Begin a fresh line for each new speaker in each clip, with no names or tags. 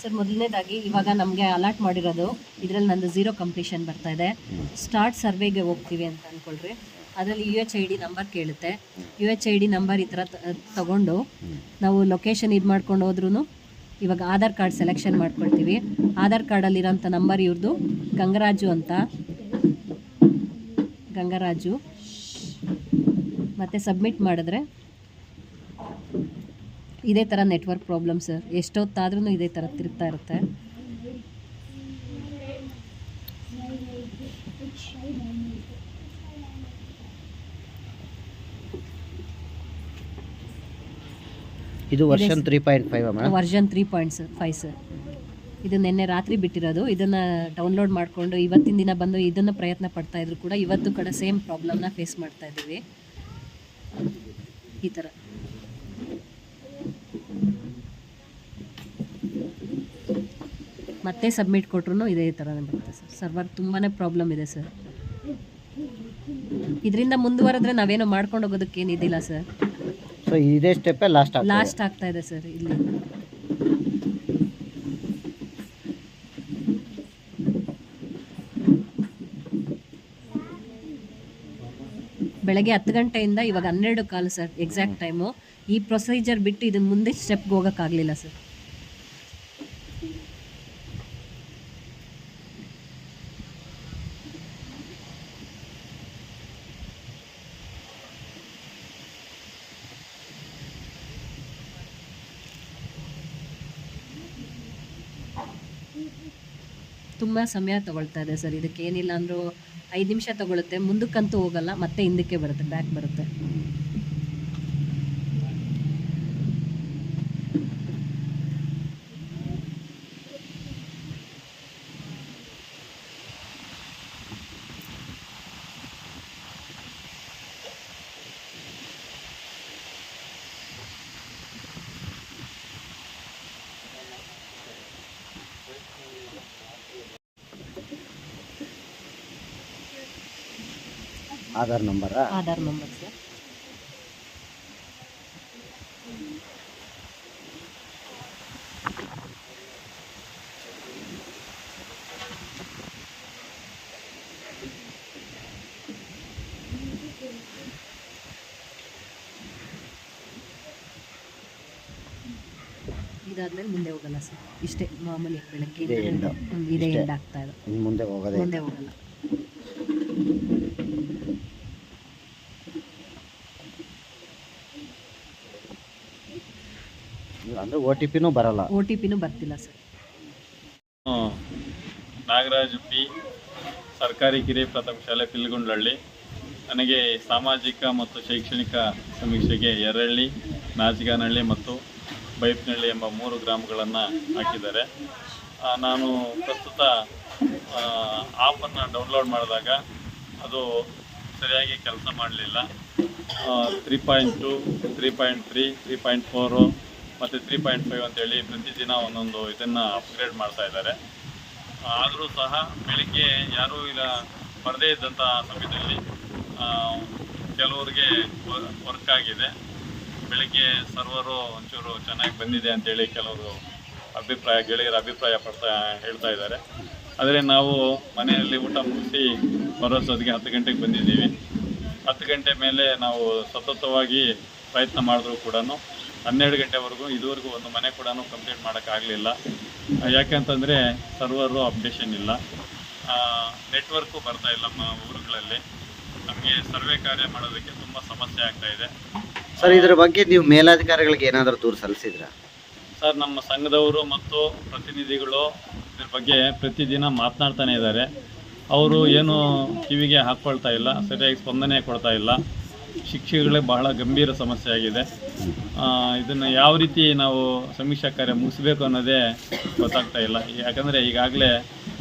Sir, ಮೊದಲನೇದಾಗಿ ಇವಾಗ ನಮಗೆ ಅಲಾಟ್ ಮಾಡಿರೋದು ಇದರಲ್ಲಿ ನಂದು 0 ಕಂಪ್ಲೀಷನ್ ಬರ್ತಾ ಇದೆ. ಸ್ಟಾರ್ಟ್ ಸರ್ವೆಗೆ ಹೋಗ್ತೀವಿ ಅಂತ ಅಂದ್ಕೊಳ್ರಿ. ಅದರಲ್ಲಿ UHID ನಂಬರ್ ಕೇಳುತ್ತೆ. UHID ನಂಬರ್ ಈ ಥರ ತಗೊಂಡು ನಾವು ಲೊಕೇಶನ್ ಇದು ಮಾಡ್ಕೊಂಡು ಹೋದ್ರೂ ಇವಾಗ ಆಧಾರ್ ಕಾರ್ಡ್ ಸೆಲೆಕ್ಷನ್ ಮಾಡ್ಕೊಳ್ತೀವಿ. ಆಧಾರ್ ಕಾರ್ಡಲ್ಲಿರೋಂಥ ನಂಬರ್ ಇವ್ರದ್ದು ಗಂಗರಾಜು ಅಂತ, ಗಂಗರಾಜು. ಮತ್ತು ಸಬ್ಮಿಟ್ ಮಾಡಿದ್ರೆ ಇದೇ ಥರ ನೆಟ್ವರ್ಕ್ ಪ್ರಾಬ್ಲಮ್ ಸರ್. ಎಷ್ಟೊತ್ತಾದ್ರೂ ಇದೇ ಥರ ತಿರುಗ್ತಾ ಇರುತ್ತೆ.
ಇದು ವರ್ಷನ್ 3.5
ವರ್ಷನ್ 3.5 ಸರ್. ಇದು ನಿನ್ನೆ ರಾತ್ರಿ ಬಿಟ್ಟಿರೋದು. ಇದನ್ನು ಡೌನ್ಲೋಡ್ ಮಾಡಿಕೊಂಡು ಇವತ್ತಿನ ದಿನ ಬಂದು ಇದನ್ನು ಪ್ರಯತ್ನ ಪಡ್ತಾ ಇದ್ರು ಕೂಡ ಇವತ್ತು ಕೂಡ ಸೇಮ್ ಪ್ರಾಬ್ಲಮ್ನ ಫೇಸ್ ಮಾಡ್ತಾ ಇದ್ದೀವಿ. ಈ ಥರ ಮತ್ತೆ ಸಬ್ಮಿಟ್ ಕೊಟ್ರು ಇದೇ ಥರನೇ ಬರುತ್ತೆ ಸರ್. ಸರ್ವರ್ ತುಂಬಾ ಪ್ರಾಬ್ಲಮ್ ಇದೆ ಸರ್. ಇದರಿಂದ ಮುಂದುವರೆದ್ರೆ ನಾವೇನೋ ಮಾಡ್ಕೊಂಡು ಹೋಗೋದಕ್ಕೇನಿದಿಲ್ಲ ಸರ್.
ಸೊ ಇದೇ ಸ್ಟೆಪ್ ಲಾಸ್ಟ್
ಆಗ್ತಾ ಇದೆ ಸರ್. ಇಲ್ಲಿ ಬೆಳಗ್ಗೆ 10 ಗಂಟೆಯಿಂದ ಇವಾಗ 12:15 ಸರ್ ಎಕ್ಸಾಕ್ಟ್ ಟೈಮು. ಈ ಪ್ರೊಸೀಜರ್ ಬಿಟ್ಟು ಇದನ್ನ ಮುಂದೆ ಸ್ಟೆಪ್ಗೆ ಹೋಗೋಕ್ಕಾಗಲಿಲ್ಲ ಸರ್. ತುಂಬ ಸಮಯ ತಗೊಳ್ತಾ ಇದೆ ಸರ್. ಇದಕ್ಕೆ ಏನಿಲ್ಲ ಅಂದರೂ 5 ನಿಮಿಷ ತಗೊಳುತ್ತೆ. ಮುಂದಕ್ಕಂತೂ ಹೋಗಲ್ಲ, ಮತ್ತೆ ಹಿಂದಕ್ಕೆ ಬರುತ್ತೆ, ಬ್ಯಾಕ್ ಬರುತ್ತೆ.
Aadhaar number
sir. ಇದಾದ್ಮೇಲೆ ಮುಂದೆ ಹೋಗಲ್ಲ ಸರ್. ಇಷ್ಟೇ ಮಾಮೂಲಿ ಬೆಳಗ್ಗೆ ಇದೇ ಎಂಡ್ ಆಗ್ತಾ ಇದೆ.
ಮುಂದೆ ಹೋಗಲ್ಲ. ಅಂದರೆ OTP
ಬರ್ತಿಲ್ಲ ಸರ್.
ನಾಗರಾಜ್ ಪಿ, ಸರ್ಕಾರಿ ಕಿರಿಯ ಪ್ರಾಥಮಿಕ ಶಾಲೆ ಪಿಲ್ಗುಂಡ್ಲಹಳ್ಳಿ. ನನಗೆ ಸಾಮಾಜಿಕ ಮತ್ತು ಶೈಕ್ಷಣಿಕ ಸಮೀಕ್ಷೆಗೆ ಯರಹಳ್ಳಿ, ನಾಚಿಗಾನಹಳ್ಳಿ ಮತ್ತು ಬೈಪ್ನಹಳ್ಳಿ ಎಂಬ 3 ಗ್ರಾಮಗಳನ್ನು ಹಾಕಿದ್ದಾರೆ. ನಾನು ಪ್ರಸ್ತುತ ಆ್ಯಪನ್ನು ಡೌನ್ಲೋಡ್ ಮಾಡಿದಾಗ ಅದು ಸರಿಯಾಗಿ ಕೆಲಸ ಮಾಡಲಿಲ್ಲ. 3.2, 3.3, 3.4 ಮತ್ತು 3.5 ಅಂತೇಳಿ ಪ್ರತಿದಿನ ಒಂದೊಂದು ಇದನ್ನು ಅಪ್ಗ್ರೇಡ್ ಮಾಡ್ತಾ ಇದ್ದಾರೆ. ಆದರೂ ಸಹ ಬೆಳಿಗ್ಗೆ ಯಾರೂ ಇಲ್ಲ ಬರದೇ ಇದ್ದಂಥ ಸಮಯದಲ್ಲಿ ಕೆಲವ್ರಿಗೆ ವರ್ಕ್ ಆಗಿದೆ. ಬೆಳಿಗ್ಗೆ ಸರ್ವರು ಒಂಚೂರು ಚೆನ್ನಾಗಿ ಬಂದಿದೆ ಅಂತೇಳಿ ಕೆಲವರು ಗೆಳೆಯರ ಅಭಿಪ್ರಾಯ ಹೇಳ್ತಾ ಇದ್ದಾರೆ. ಆದರೆ ನಾವು ಮನೆಯಲ್ಲಿ ಊಟ ಮುಗಿಸಿ ಬರೋಷ್ಟೊತ್ತಿಗೆ 10 ಗಂಟೆಗೆ ಬಂದಿದ್ದೀವಿ. 10 ಗಂಟೆ ಮೇಲೆ ನಾವು ಸತತವಾಗಿ ಪ್ರಯತ್ನ ಮಾಡಿದ್ರೂ ಕೂಡ 12 ಗಂಟೆವರೆಗೂ ಇದುವರೆಗೂ ಒಂದು ಮನೆ ಕೂಡ ಕಂಪ್ಲೀಟ್ ಮಾಡೋಕ್ಕಾಗಲಿಲ್ಲ. ಯಾಕೆಂತಂದರೆ ಸರ್ವರು ಅಪ್ಡೇಷನ್ ಇಲ್ಲ, ನೆಟ್ವರ್ಕು ಬರ್ತಾ ಇಲ್ಲ. ನಮ್ಮ ಊರುಗಳಲ್ಲಿ ನಮಗೆ ಸರ್ವೆ ಕಾರ್ಯ ಮಾಡೋದಕ್ಕೆ ತುಂಬ ಸಮಸ್ಯೆ ಆಗ್ತಾ ಇದೆ
ಸರ್. ಇದರ ಬಗ್ಗೆ ನೀವು ಮೇಲಾಧಿಕಾರಿಗಳಿಗೆ ಏನಾದರೂ ದೂರು ಸಲ್ಲಿಸಿದ್ರಾ
ಸರ್? ನಮ್ಮ ಸಂಘದವರು ಮತ್ತು ಪ್ರತಿನಿಧಿಗಳು ಇದ್ರ ಬಗ್ಗೆ ಪ್ರತಿದಿನ ಮಾತನಾಡ್ತಾನೆ ಇದ್ದಾರೆ. ಅವರು ಏನು ಕಿವಿಗೆ ಹಾಕ್ಕೊಳ್ತಾ ಇಲ್ಲ, ಸರಿಯಾಗಿ ಸ್ಪಂದನೆ ಕೊಡ್ತಾ ಇಲ್ಲ. ಶಿಕ್ಷೆಗಳೇ ಬಹಳ ಗಂಭೀರ ಸಮಸ್ಯೆ ಆಗಿದೆ. ಇದನ್ನು ಯಾವ ರೀತಿ ನಾವು ಸಮೀಕ್ಷಾ ಕಾರ್ಯ ಮುಗಿಸ್ಬೇಕು ಅನ್ನೋದೇ ಗೊತ್ತಾಗ್ತಾ ಇಲ್ಲ. ಯಾಕಂದರೆ ಈಗಾಗಲೇ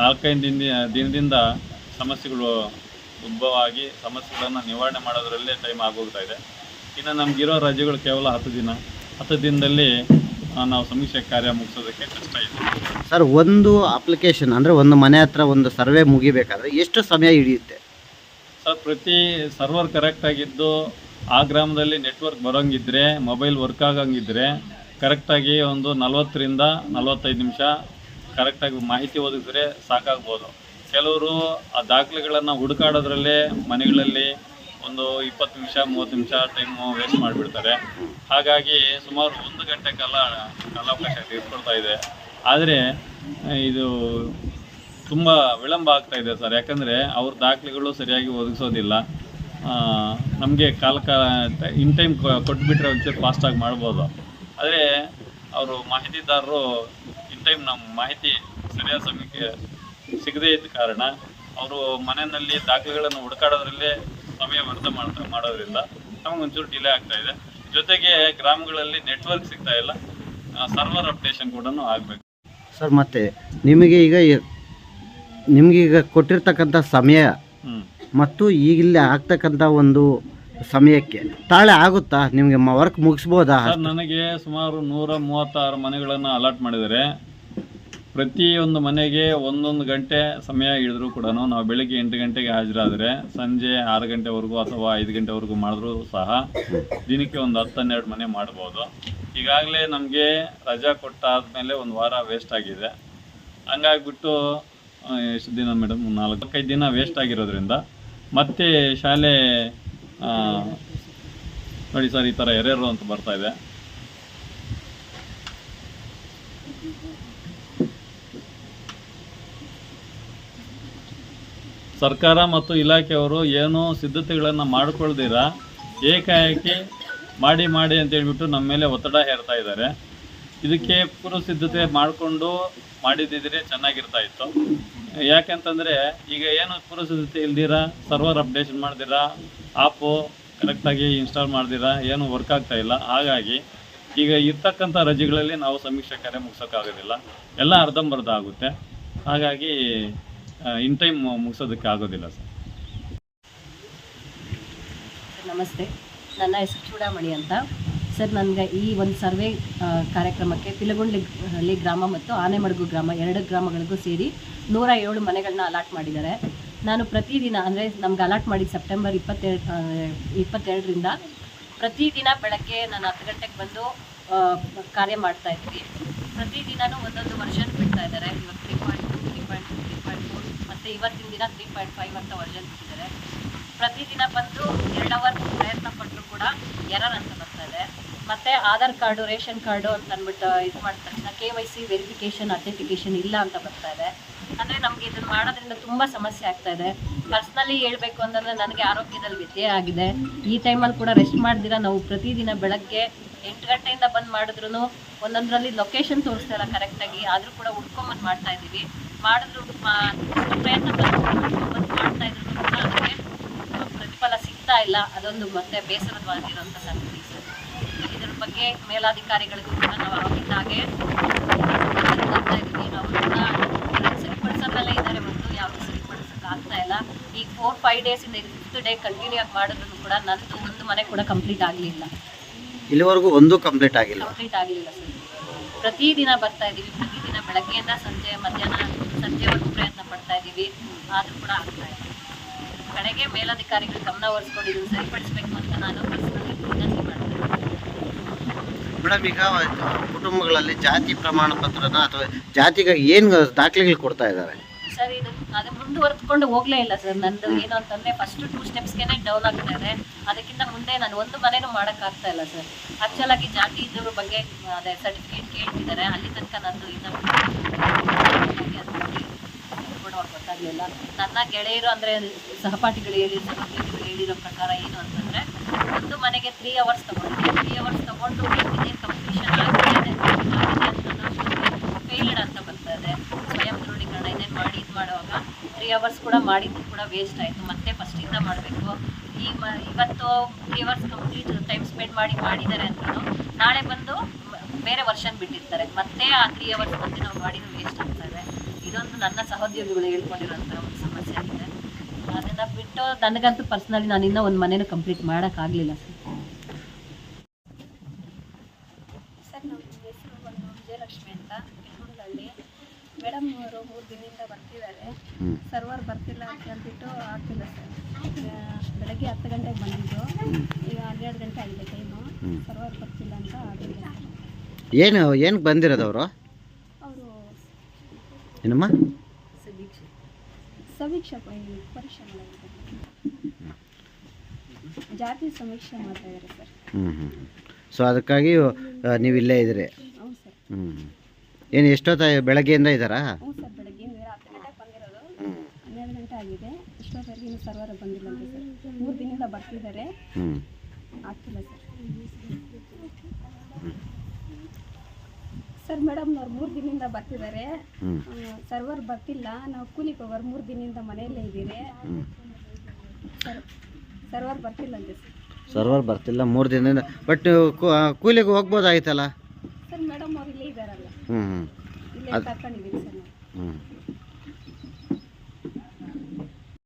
4-5 ದಿನದಿಂದ ಸಮಸ್ಯೆಗಳು ಉದ್ಭವ ಆಗಿ ಸಮಸ್ಯೆಗಳನ್ನು ನಿವಾರಣೆ ಮಾಡೋದರಲ್ಲೇ ಟೈಮ್ ಆಗೋಗ್ತಾ ಇದೆ. ಇನ್ನು ನಮಗಿರೋ ರಜೆಗಳು ಕೇವಲ 10 ದಿನ. 10 ದಿನದಲ್ಲಿ ನಾವು ಸಮೀಕ್ಷೆ ಕಾರ್ಯ ಮುಗಿಸೋದಕ್ಕೆ ಕಷ್ಟ ಇದೆ.
ಸರ್, ಒಂದು ಅಪ್ಲಿಕೇಶನ್ ಅಂದರೆ ಒಂದು ಮನೆ ಹತ್ರ ಒಂದು ಸರ್ವೆ ಮುಗಿಬೇಕಾದ್ರೆ ಎಷ್ಟು ಸಮಯ ಹಿಡಿಯುತ್ತೆ?
ಸರ್, ಪ್ರತಿ ಸರ್ವರ್ ಕರೆಕ್ಟಾಗಿದ್ದು ಆ ಗ್ರಾಮದಲ್ಲಿ ನೆಟ್ವರ್ಕ್ ಬರೋಂಗಿದ್ರೆ, ಮೊಬೈಲ್ ವರ್ಕ್ ಆಗಂಗಿದ್ರೆ ಕರೆಕ್ಟಾಗಿ ಒಂದು 40ರಿಂದ 45 ನಿಮಿಷ ಕರೆಕ್ಟಾಗಿ ಮಾಹಿತಿ ಒದಗಿದ್ರೆ ಸಾಕಾಗ್ಬೋದು. ಕೆಲವರು ಆ ದಾಖಲೆಗಳನ್ನು ಹುಡುಕಾಡೋದ್ರಲ್ಲೇ ಮನೆಗಳಲ್ಲಿ ಒಂದು 20 ನಿಮಿಷ 30 ನಿಮಿಷ ಟೈಮು ವೇಸ್ಟ್ ಮಾಡಿಬಿಡ್ತಾರೆ. ಹಾಗಾಗಿ ಸುಮಾರು 1 ಗಂಟೆ ಕಾಲಾವಕಾಶ ಇಟ್ಕೊಳ್ತಾ ಇದೆ. ಆದರೆ ಇದು ತುಂಬ ವಿಳಂಬ ಆಗ್ತಾ ಇದೆ ಸರ್. ಯಾಕಂದರೆ ಅವ್ರ ದಾಖಲೆಗಳು ಸರಿಯಾಗಿ ಒದಗಿಸೋದಿಲ್ಲ. ನಮಗೆ ಇನ್ ಟೈಮ್ ಕೊಟ್ಬಿಟ್ರೆ ಒಂಚೂರು ಫಾಸ್ಟಾಗಿ ಮಾಡ್ಬೋದು. ಆದರೆ ಅವರು ಮಾಹಿತಿದಾರರು ಇನ್ ಟೈಮ್ ನಮ್ಮ ಮಾಹಿತಿ ಸರಿಯಾದ ಸಮಯಕ್ಕೆ ಸಿಗದೇ ಇದ್ದ ಕಾರಣ ಅವರು ಮನೆಯಲ್ಲಿ ದಾಖಲೆಗಳನ್ನು ಹುಡುಕಾಡೋದ್ರಲ್ಲೇ ಸಮಯ ವ್ಯರ್ಥ ಮಾಡೋದ್ರಿಂದ ನಮಗೊಂಚೂರು ಡಿಲೇ ಆಗ್ತಾ ಇದೆ. ಜೊತೆಗೆ ಗ್ರಾಮಗಳಲ್ಲಿ ನೆಟ್ವರ್ಕ್ ಸಿಗ್ತಾ ಇಲ್ಲ, ಸರ್ವರ್ ಅಪ್ಡೇಷನ್ ಕೂಡ ಆಗಬೇಕು.
ಸರ್, ಮತ್ತು ನಿಮಗೀಗ ಕೊಟ್ಟಿರ್ತಕ್ಕಂಥ ಸಮಯ ಮತ್ತು ಈಗಿಲ್ಲೇ ಆಗ್ತಕ್ಕಂಥ ಒಂದು ಸಮಯಕ್ಕೆ ತಾಳೆ ಆಗುತ್ತಾ? ನಿಮಗೆ ವರ್ಕ್ ಮುಗಿಸ್ಬೋದಾ?
ಸರ್, ನನಗೆ ಸುಮಾರು 136 ಮನೆಗಳನ್ನು ಅಲಾಟ್ ಮಾಡಿದ್ದಾರೆ. ಪ್ರತಿಯೊಂದು ಮನೆಗೆ 1 ಗಂಟೆ ಸಮಯ ಹಿಡಿದ್ರೂ ಕೂಡ ನಾವು ಬೆಳಗ್ಗೆ 8 ಗಂಟೆಗೆ ಹಾಜರಾದರೆ ಸಂಜೆ 6 ಗಂಟೆವರೆಗೂ ಅಥವಾ 5 ಗಂಟೆವರೆಗೂ ಮಾಡಿದ್ರೂ ಸಹ ದಿನಕ್ಕೆ ಒಂದು 10-12 ಮನೆ ಮಾಡ್ಬೋದು. ಈಗಾಗಲೇ ನಮಗೆ ರಜಾ ಕೊಟ್ಟಾದಮೇಲೆ 1 ವಾರ ವೇಸ್ಟ್ ಆಗಿದೆ. ಹಂಗಾಗ್ಬಿಟ್ಟು ಎಷ್ಟು ದಿನ ಮೇಡಮ್, 4-5 ದಿನ ವೇಸ್ಟ್ ಆಗಿರೋದ್ರಿಂದ ಮತ್ತೆ ಶಾಲೆ ನೋಡಿ ಸರ್, ಈ ಥರ ಎರೇರು ಅಂತ ಬರ್ತಾ ಇದೆ. ಸರ್ಕಾರ ಮತ್ತು ಇಲಾಖೆಯವರು ಏನೂ ಸಿದ್ಧತೆಗಳನ್ನು ಮಾಡಿಕೊಳ್ದಿರ ಏಕಾಏಕಿ ಮಾಡಿ ಅಂತ ಹೇಳ್ಬಿಟ್ಟು ನಮ್ಮ ಮೇಲೆ ಒತ್ತಡ ಹೇರ್ತಾ ಇದ್ದಾರೆ. ಇದಕ್ಕೆ ಪೂರ್ವ ಸಿದ್ಧತೆ ಮಾಡಿಕೊಂಡು ಮಾಡಿದ್ದಿದ್ರೆ ಚೆನ್ನಾಗಿರ್ತಾ ಇತ್ತು. ಯಾಕೆಂತಂದರೆ ಈಗ ಏನು ಪೂರ್ವ ಸಿದ್ಧತೆ ಇಲ್ದಿರ, ಸರ್ವರ್ ಅಪ್ಡೇಷನ್ ಮಾಡ್ದಿರ, ಆಪು ಕರೆಕ್ಟಾಗಿ ಇನ್ಸ್ಟಾಲ್ ಮಾಡ್ದಿರ ಏನು ವರ್ಕ್ ಆಗ್ತಾ ಇಲ್ಲ. ಹಾಗಾಗಿ ಈಗ ಇರ್ತಕ್ಕಂಥ ರಜೆಗಳಲ್ಲಿ ನಾವು ಸಮೀಕ್ಷೆ ಕಾರ್ಯ ಮುಗಿಸೋಕ್ಕಾಗೋದಿಲ್ಲ, ಎಲ್ಲ ಅರ್ಧಂಬರ್ಧ ಆಗುತ್ತೆ. ಹಾಗಾಗಿ ಇನ್ ಟೈಮ್ ಮುಗಿಸೋದಕ್ಕೆ ಆಗೋದಿಲ್ಲ ಸರ್.
ನಮಸ್ತೆ, ನನ್ನ ಹೆಸರು ಚೂಡಾಮಣಿ ಅಂತ. ಸರ್, ನನಗೆ ಈ ಒಂದು ಸರ್ವೆ ಕಾರ್ಯಕ್ರಮಕ್ಕೆ ಪಿಲಗುಂಡ್ಲಿ ಗ್ರಾಮ ಮತ್ತು ಆನೆಮಡಗು ಗ್ರಾಮ 2 ಗ್ರಾಮಗಳಿಗೂ ಸೇರಿ 107 ಮನೆಗಳನ್ನ ಅಲಾಟ್ ಮಾಡಿದ್ದಾರೆ. ನಾನು ಪ್ರತಿದಿನ, ಅಂದರೆ ನಮ್ಗೆ ಅಲಾಟ್ ಮಾಡಿದ ಸೆಪ್ಟೆಂಬರ್ 22ರಿಂದ ಪ್ರತಿದಿನ ಬೆಳಗ್ಗೆ ನಾನು 10 ಗಂಟೆಗೆ ಬಂದು ಕಾರ್ಯ ಮಾಡ್ತಾಯಿದ್ವಿ. ಪ್ರತಿದಿನವೂ ಒಂದೊಂದು ವರ್ಷನ್ ಬಿಡ್ತಾ ಇದ್ದಾರೆ. ಇವತ್ತು 3.2, 3.2, 3.4 ಮತ್ತು ಇವತ್ತಿನ ದಿನ 3.5 ಅಂತ ವರ್ಷನ್ ಬಿಟ್ಟಿದ್ದಾರೆ. ಪ್ರತಿದಿನ ಬಂದು 2 ಅವರ್ ಪ್ರಯತ್ನ ಪಟ್ಟರು ಕೂಡ ಎರರ್ ಅಂತ ಬರ್ತಾ ಇದೆ. ಮತ್ತು ಆಧಾರ್ ಕಾರ್ಡು, ರೇಷನ್ ಕಾರ್ಡು ಅಂತ ಅಂದ್ಬಿಟ್ಟು ಇದು ಮಾಡಿದ ತಕ್ಷಣ KYC ವೆರಿಫಿಕೇಷನ್, ಅಥೆಂಟಿಕೇಷನ್ ಇಲ್ಲ ಅಂತ ಬರ್ತಾ ಇದೆ. ಅಂದರೆ ನಮಗೆ ಇದನ್ನು ಮಾಡೋದ್ರಿಂದ ತುಂಬ ಸಮಸ್ಯೆ ಆಗ್ತಾ ಇದೆ. ಪರ್ಸ್ನಲಿ ಹೇಳಬೇಕು ಅಂತಂದರೆ ನನಗೆ ಆರೋಗ್ಯದಲ್ಲಿ ವ್ಯತ್ಯಯ ಆಗಿದೆ. ಈ ಟೈಮಲ್ಲಿ ಕೂಡ ರೆಸ್ಟ್ ಮಾಡ್ದಿರ ನಾವು ಪ್ರತಿದಿನ ಬೆಳಗ್ಗೆ 8 ಗಂಟೆಯಿಂದ ಬಂದು ಮಾಡಿದ್ರು ಒಂದೊಂದರಲ್ಲಿ ಲೊಕೇಶನ್ ತೋರಿಸ್ತಾ ಇಲ್ಲ ಕರೆಕ್ಟಾಗಿ. ಆದರೂ ಕೂಡ ಹುಡ್ಕೊಂಬಂದು ಮಾಡ್ತಾ ಇದ್ದೀವಿ. ಮಾಡಿದ್ರು ಪ್ರಯತ್ನ ಬಂದು ಮಾಡ್ತಾ ಇದ್ರು ಕೂಡ ಅದಕ್ಕೆ ಪ್ರತಿಫಲ ಸಿಗ್ತಾ ಇಲ್ಲ. ಅದೊಂದು ಮತ್ತೆ ಬೇಸರವಾಗಿರುವಂಥ ಸಂಗತಿ ಸರ್. ಇದ್ರ ಬಗ್ಗೆ ಮೇಲಾಧಿಕಾರಿಗಳಿಗೂ ಕೂಡ ನಾವು ಆಗಿದ್ದಾಗೆ ಮಾಡ್ತಾ ಇದ್ದೀವಿ. ಅವರು ಕೂಡ ಸರಿಪಡಿಸೋದಲ್ಲೇ ಇದ್ದಾರೆ ಹೊರತು ಯಾವುದು ಸರಿಪಡಿಸೋಕೆ ಆಗ್ತಾ ಇಲ್ಲ. ಈಗ 4-5 ಡೇಸಿಂದ 5th ಡೇ ಕಂಟಿನ್ಯೂ ಆಗಿ ಮಾಡಿದ್ರು ಕೂಡ ನಂದು ಒಂದು ಮನೆ ಕೂಡ ಕಂಪ್ಲೀಟ್ ಆಗಲಿಲ್ಲ.
ಇಲ್ಲಿವರೆಗೂ ಒಂದು ಕಂಪ್ಲೀಟ್ ಆಗಿಲ್ಲ
ಸರ್. ಪ್ರತಿದಿನ ಬರ್ತಾ ಇದ್ದೀವಿ. ಪ್ರತಿದಿನ ಬೆಳಗ್ಗೆಯಿಂದ ಸಂಜೆವರೆಗೂ ಪ್ರಯತ್ನ ಪಡ್ತಾ ಇದ್ದೀವಿ. ಆದರೂ ಕೂಡ ಆಗ್ತಾ ಇಲ್ಲ. ಕಡೆಗೆ ಮೇಲಧಿಕಾರಿಗಳು ಗಮನ ಹರಿಸ್ಕೊಂಡು ಇದನ್ನು ಸರಿಪಡಿಸಬೇಕು ಅಂತ ನಾನು ಪರ್ಸನಲಿ ವಿನಂತಿ ಮಾಡ್ತೀನಿ.
ಮೇಡಮ್, ಈಗ ಕುಟುಂಬಗಳಲ್ಲಿ ಜಾತಿ ಪ್ರಮಾಣ ಪತ್ರನ ಅಥವಾ ಜಾತಿಗಾಗಿ ಏನು ದಾಖಲೆಗಳು ಕೊಡ್ತಾ ಇದ್ದಾರೆ
ಸರ್? ಅದು ಮುಂದುವರೆದುಕೊಂಡು ಹೋಗಲೇ ಇಲ್ಲ ಸರ್. ನಂದು ಏನು ಅಂತಂದರೆ ಫಸ್ಟ್ 2 ಸ್ಟೆಪ್ಸ್ಗೆ ಡೌನ್ ಆಗ್ತಾ ಇದೆ. ಅದಕ್ಕಿಂತ ಮುಂದೆ ನಾನು ಒಂದು ಮನೇನೂ ಮಾಡೋಕ್ಕಾಗ್ತಾ ಇಲ್ಲ ಸರ್. ಆ್ಯಕ್ಚುಲಾಗಿ ಜಾತಿ ಇದ್ದವ್ರ ಬಗ್ಗೆ ಅದೇ ಸರ್ಟಿಫಿಕೇಟ್ ಕೇಳ್ತಿದ್ದಾರೆ. ಅಲ್ಲಿ ತನಕ ನಂದು ಇನ್ನೂ ಕೂಡ ಗೊತ್ತಾಗಲಿಲ್ಲ. ನನ್ನ ಗೆಳೆಯರು ಅಂದರೆ ಸಹಪಾಠಿಗಳು ಹೇಳಿರೋ ಪ್ರಕಾರ ಏನು ಅಂತಂದರೆ, ಒಂದು ಮನೆಗೆ 3 ಅವರ್ಸ್ ತೊಗೊಂಡಿದ್ದೆ. 3 ಅವರ್ಸ್ ತೊಗೊಂಡು ಇದೇ ಕಂಪ್ಲೀಷನ್ ಆಗಿದೆ ಅಂತ ಫೇಲ್ಡ್ ಅಂತ ಬರ್ತಾ ಇದೆ. ಸ್ವಯಂ ದೃಢೀಕರಣ ಇದನ್ನು ಮಾಡಿ ಇದು ಮಾಡುವಾಗ 3 ಅವರ್ಸ್ ಕೂಡ ಮಾಡಿದ್ದು ಕೂಡ ವೇಸ್ಟ್ ಆಯಿತು. ಮತ್ತೆ ಫಸ್ಟಿಂದ ಮಾಡಬೇಕು. ಇವತ್ತು 3 ಅವರ್ಸ್ ಕಂಪ್ಲೀಟ್ ಟೈಮ್ ಸ್ಪೆಂಡ್ ಮಾಡಿದ್ದಾರೆ ಅಂತಲೂ ನಾಳೆ ಬಂದು ಬೇರೆ ವರ್ಷನ್ ಬಿಟ್ಟಿರ್ತಾರೆ. ಮತ್ತೆ ಆ 3 ಅವರ್ಸ್ ಮತ್ತೆ ನಾವು ಮಾಡಿದ್ದು ವೇಸ್ಟ್ ಆಗ್ತದೆ. ಇದೊಂದು ನನ್ನ ಸಹೋದ್ಯೋಗಿಗಳು ಹೇಳ್ಕೊಂಡಿರೋಂಥ ಒಂದು ಸಮಸ್ಯೆ ಆಗಿದೆ. ಅದನ್ನು ಬಿಟ್ಟು ನನಗಂತೂ ಪರ್ಸ್ನಲಿ ನಾನು ಇನ್ನೂ ಒಂದು ಮನೇನೂ ಕಂಪ್ಲೀಟ್ ಮಾಡೋಕ್ಕಾಗಲಿಲ್ಲ ಸರ್.
ಸರ್ ನಮ್ಮ ಹೆಸರು ಬಂದು ವಿಜಯಲಕ್ಷ್ಮಿ ಅಂತ ಕಿಲ್ಗುಡದಲ್ಲಿ. ಮೇಡಮ್ ಅವರು 3 ದಿನದಿಂದ ಬರ್ತಿದ್ದಾರೆ. ಸರ್ವರ್ ಬರ್ತಿಲ್ಲ ಅಂತ ಹೇಳ್ಬಿಟ್ಟು ಆಗ್ತಿಲ್ಲ ಸರ್. ಬೆಳಗ್ಗೆ 10 ಗಂಟೆಗೆ ಬಂದಿದ್ದು, ಈಗ 12 ಗಂಟೆ ಆಗಿದೆ ಟೈಮು. ಸರ್ವರ್ ಬರ್ತಿಲ್ಲ ಅಂತ ಆಗಿಲ್ಲ.
ಏನಕ್ಕೆ ಬಂದಿರೋದು ಅವರು?
ಅವರು
ಏನಮ್ಮ?
ಸಮೀಕ್ಷೆ ಪರೀಕ್ಷೆ ಮಾಡಿದ್ದಾರೆ, ಜಾತಿ ಸಮೀಕ್ಷೆ ಮಾಡ್ತಾ ಇದ್ದಾರೆ ಸರ್.
ಸೊ ಅದಕ್ಕಾಗಿ ನೀವು ಇಲ್ಲೇ ಇದ್ದೀರಿ?
ಹ್ಞೂ ಸರ್.
ಏನು ಎಷ್ಟೊತ್ತ ಬೆಳಗ್ಗೆಯಿಂದ ಇದ್ದಾರಾ?
ಹ್ಞೂ ಸರ್, ಬೆಳಗ್ಗೆ 10 ಗಂಟೆಗೆ ಬಂದಿರೋದು, 12 ಗಂಟೆ ಆಗಿದೆ. ಇಷ್ಟೊತ್ತವರೆಗೆ ಇನ್ನೂ ಸರ್ವರ್ ಬಂದಿಲ್ಲ ಅಂತ ಸರ್. 3 ದಿನದಿಂದ ಬರ್ತಿದ್ದಾರೆ, ಆಗ್ತಿಲ್ಲ ಸರ್. ಸರ್ ಮೇಡಮ್ನವ್ರು 3 ದಿನದಿಂದ ಬರ್ತಿದ್ದಾರೆ, ಸರ್ವರ್ ಬರ್ತಿಲ್ಲ. ನಾವು ಕೂಲಿಗೆ ಹೋಗೋರು 3 ದಿನದಿಂದ ಮನೆಯಲ್ಲೇ ಇದ್ದೀರಿ. ಸರ್ವರ್ ಬರ್ತಿಲ್ಲ ಅಂತೆ ಸರ್.
ಸರ್ವರ್ ಬರ್ತಿಲ್ಲ 3 ದಿನದಿಂದ. ಬಟ್ ಕೂಲಿಗೆ ಹೋಗ್ಬೋದಾಗಿತ್ತಲ್ಲ?
ಸರ್ ಮೇಡಮ್ ಅವ್ರು ಇಲ್ಲೇ ಇದ್ದಾರಲ್ಲ, ಇಲ್ಲೇ ಕರ್ಕೊಂಡಿದ್ದೀವಿ ಸರ್ ನಾವು.